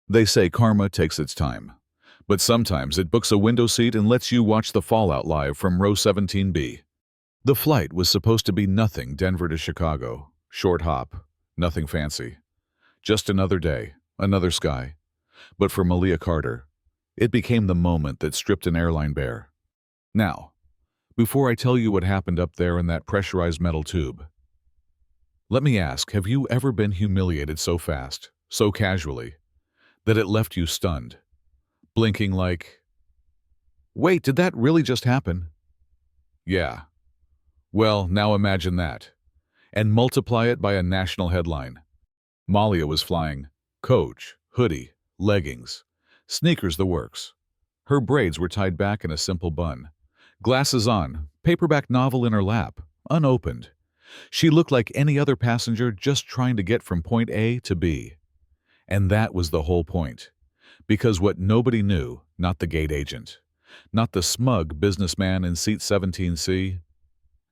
They say karma takes its time, but sometimes it books a window seat and lets you watch the fallout live from row 17B. The flight was supposed to be nothing Denver to Chicago, short hop, nothing fancy. Just another day, another sky. But for Malia Carter, it became the moment that stripped an airline bare. Now, before I tell you what happened up there in that pressurized metal tube, let me ask, have you ever been humiliated so fast, so casually, that it left you stunned, blinking like, wait, did that really just happen? Yeah. Well, now imagine that, and multiply it by a national headline. Malia was flying Coach, hoodie, leggings, sneakers the works. Her braids were tied back in a simple bun. Glasses on, paperback novel in her lap, unopened. She looked like any other passenger just trying to get from point A to B. And that was the whole point. Because what nobody knew, not the gate agent, not the smug businessman in seat 17C,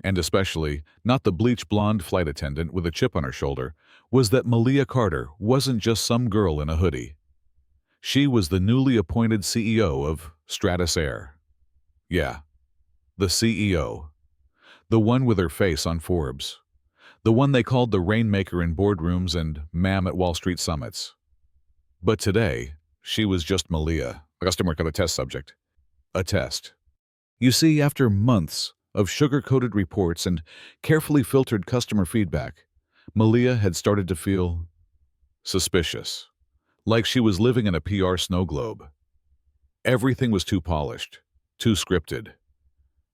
and especially not the bleach-blonde flight attendant with a chip on her shoulder, was that Malia Carter wasn't just some girl in a hoodie. She was the newly appointed CEO of Stratus Air. Yeah, the CEO. The one with her face on Forbes. The one they called the rainmaker in boardrooms and ma'am at Wall Street summits. But today, she was just Malia, a customer kind of test subject. A test. You see, after months of sugar-coated reports and carefully filtered customer feedback, Malia had started to feel suspicious, like she was living in a PR snow globe. Everything was too polished, too scripted.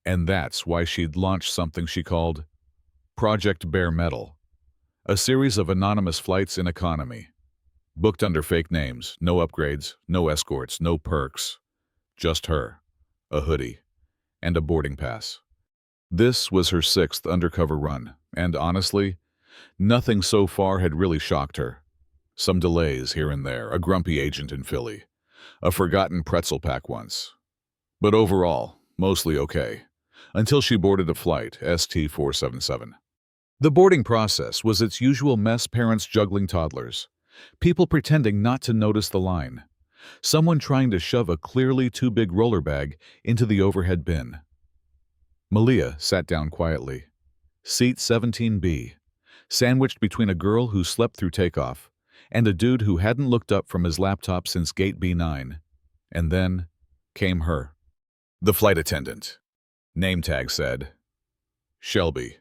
And that's why she'd launched something she called Project Bare Metal, a series of anonymous flights in economy, booked under fake names, no upgrades, no escorts, no perks, just her, a hoodie, and a boarding pass. This was her 6th undercover run, and honestly, nothing so far had really shocked her. Some delays here and there, a grumpy agent in Philly, a forgotten pretzel pack once. But overall, mostly okay, until she boarded a flight, ST-477. The boarding process was its usual mess, parents juggling toddlers, people pretending not to notice the line, someone trying to shove a clearly too big roller bag into the overhead bin. Malia sat down quietly. Seat 17B, sandwiched between a girl who slept through takeoff and a dude who hadn't looked up from his laptop since gate B9. And then came her. The flight attendant. Name tag said, Shelby.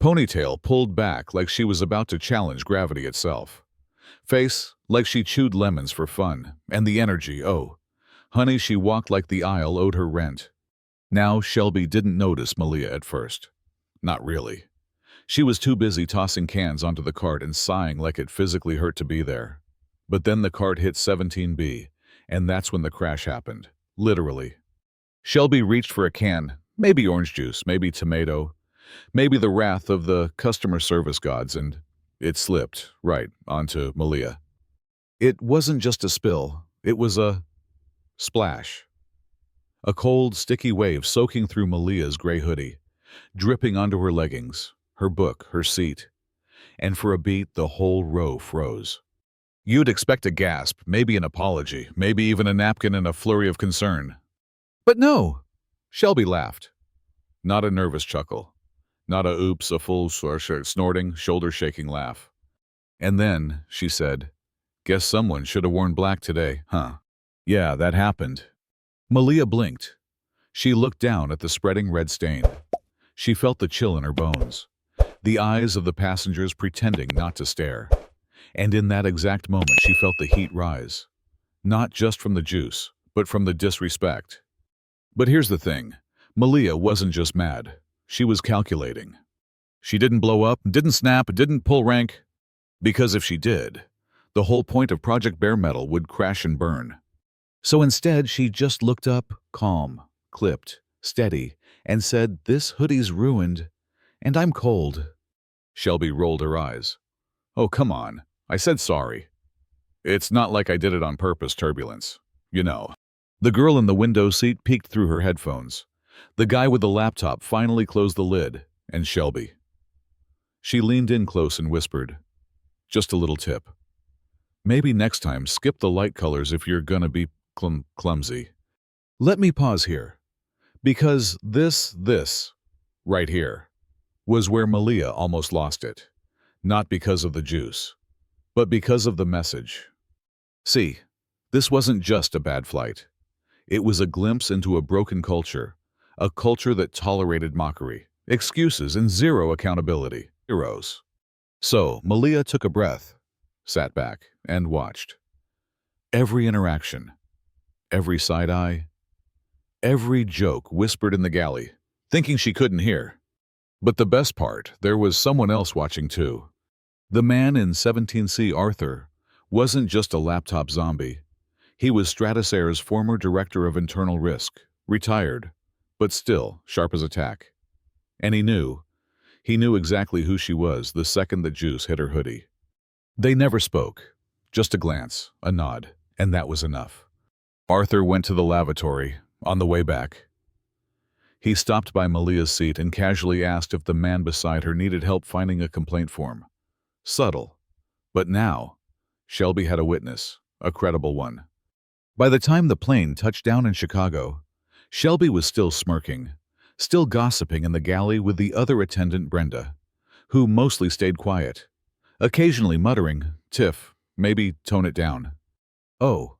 Ponytail pulled back like she was about to challenge gravity itself. Face like she chewed lemons for fun, and the energy, oh, honey, she walked like the aisle owed her rent. Now Shelby didn't notice Malia at first. Not really. She was too busy tossing cans onto the cart and sighing like it physically hurt to be there. But then the cart hit 17B, and that's when the crash happened. Literally. Shelby reached for a can, maybe orange juice, maybe tomato, maybe the wrath of the customer service gods, and it slipped right onto Malia. It wasn't just a spill, it was a splash. A cold, sticky wave soaking through Malia's gray hoodie, dripping onto her leggings, her book, her seat. And for a beat, the whole row froze. You'd expect a gasp, maybe an apology, maybe even a napkin and a flurry of concern. But no! Shelby laughed. Not a nervous chuckle. Not a oops, a full snorting, shoulder-shaking laugh. And then, she said, guess someone should have worn black today, huh? Yeah, that happened. Malia blinked. She looked down at the spreading red stain. She felt the chill in her bones, the eyes of the passengers pretending not to stare. And in that exact moment, she felt the heat rise. Not just from the juice, but from the disrespect. But here's the thing. Malia wasn't just mad. She was calculating. She didn't blow up, didn't snap, didn't pull rank. Because if she did, the whole point of Project Bare Metal would crash and burn. So instead, she just looked up, calm, clipped, steady, and said, this hoodie's ruined, and I'm cold. Shelby rolled her eyes. Oh, come on. I said sorry. It's not like I did it on purpose, turbulence. You know. The girl in the window seat peeked through her headphones. The guy with the laptop finally closed the lid, and Shelby. She leaned in close and whispered, just a little tip. Maybe next time skip the light colors if you're gonna be clumsy. Let me pause here, because this, right here, was where Malia almost lost it. Not because of the juice, but because of the message. See, this wasn't just a bad flight. It was a glimpse into a broken culture, a culture that tolerated mockery, excuses, and zero accountability. Heroes. So, Malia took a breath, sat back, and watched. Every interaction, every side eye, every joke whispered in the galley, thinking she couldn't hear. But the best part, there was someone else watching too. The man in 17C, Arthur, wasn't just a laptop zombie. He was Stratasair's former director of internal risk, retired, but still sharp as a tack. And he knew exactly who she was the second the juice hit her hoodie. They never spoke, just a glance, a nod, and that was enough. Arthur went to the lavatory. On the way back, he stopped by Malia's seat and casually asked if the man beside her needed help finding a complaint form. Subtle. But now, Shelby had a witness, a credible one. By the time the plane touched down in Chicago, Shelby was still smirking, still gossiping in the galley with the other attendant, Brenda, who mostly stayed quiet, occasionally muttering, "Tiff, maybe tone it down." Oh,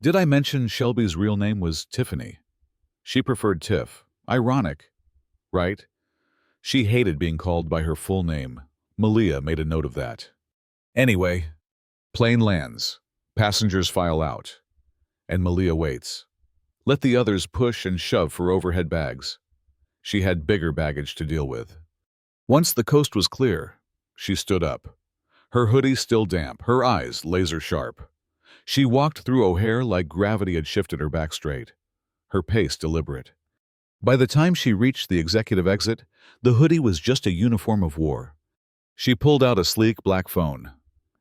did I mention Shelby's real name was Tiffany? She preferred Tiff. Ironic, right? She hated being called by her full name. Malia made a note of that. Anyway, plane lands, passengers file out, and Malia waits. Let the others push and shove for overhead bags. She had bigger baggage to deal with. Once the coast was clear, she stood up. Her hoodie still damp, her eyes laser sharp. She walked through O'Hare like gravity had shifted her back straight, her pace deliberate. By the time she reached the executive exit, the hoodie was just a uniform of war. She pulled out a sleek black phone.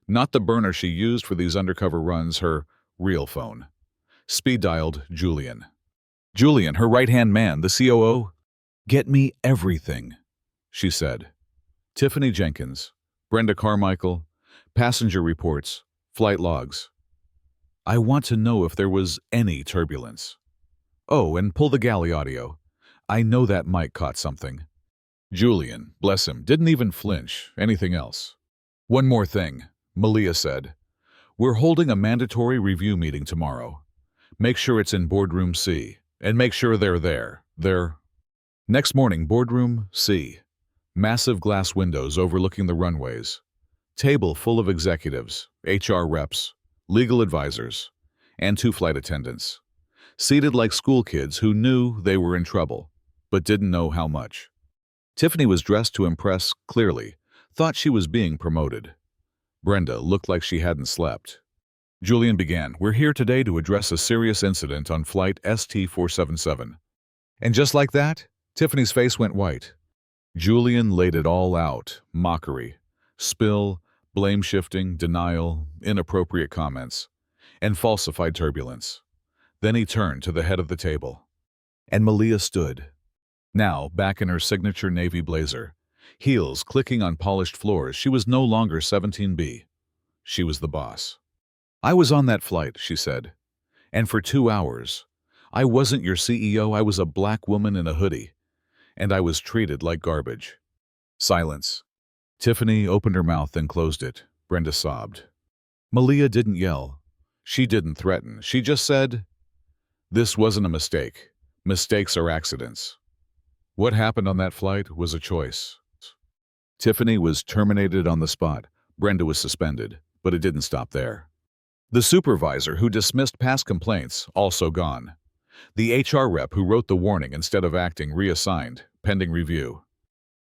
Not the burner she used for these undercover runs, her real phone. Speed-dialed Julian. Julian, her right-hand man, the COO. "Get me everything," she said. Tiffany Jenkins, Brenda Carmichael, passenger reports, flight logs. I want to know if there was any turbulence. Oh, and pull the galley audio. I know that mic caught something. Julian, bless him, didn't even flinch. Anything else? One more thing, Malia said. We're holding a mandatory review meeting tomorrow. Make sure it's in boardroom C, and make sure they're there. Next morning, boardroom C. Massive glass windows overlooking the runways. Table full of executives, HR reps, legal advisors, and 2 flight attendants, seated like school kids who knew they were in trouble, but didn't know how much. Tiffany was dressed to impress, clearly, thought she was being promoted. Brenda looked like she hadn't slept. Julian began, "We're here today to address a serious incident on flight ST-477. And just like that, Tiffany's face went white. Julian laid it all out, mockery, spill, blame-shifting, denial, inappropriate comments, and falsified turbulence. Then he turned to the head of the table. And Malia stood. Now, back in her signature navy blazer, heels clicking on polished floors, she was no longer 17B. She was the boss. I was on that flight, she said. And for 2 hours. I wasn't your CEO, I was a black woman in a hoodie. And I was treated like garbage. Silence. Tiffany opened her mouth and closed it. Brenda sobbed. Malia didn't yell. She didn't threaten. She just said, "This wasn't a mistake. Mistakes are accidents." What happened on that flight was a choice. Tiffany was terminated on the spot. Brenda was suspended, but it didn't stop there. The supervisor who dismissed past complaints, also gone. The HR rep who wrote the warning instead of acting, reassigned, pending review.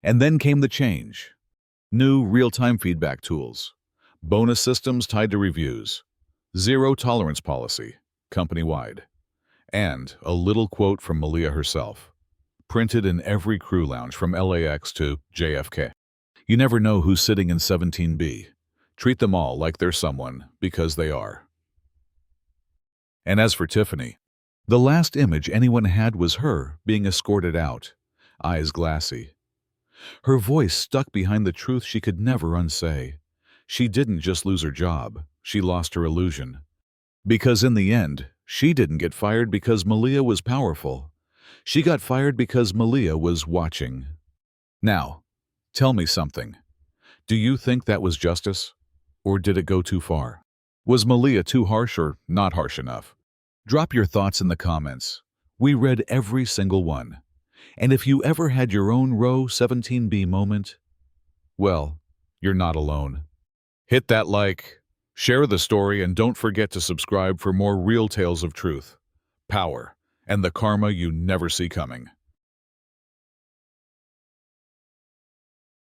And then came the change. New real-time feedback tools, bonus systems tied to reviews, zero-tolerance policy, company-wide, and a little quote from Malia herself, printed in every crew lounge from LAX to JFK. You never know who's sitting in 17B. Treat them all like they're someone, because they are. And as for Tiffany, the last image anyone had was her being escorted out, eyes glassy. Her voice stuck behind the truth she could never unsay. She didn't just lose her job, she lost her illusion. Because in the end, she didn't get fired because Malia was powerful. She got fired because Malia was watching. Now, tell me something. Do you think that was justice? Or did it go too far? Was Malia too harsh or not harsh enough? Drop your thoughts in the comments. We read every single one. And if you ever had your own Row 17B moment, well, you're not alone. Hit that like, share the story, and don't forget to subscribe for more real tales of truth, power, and the karma you never see coming.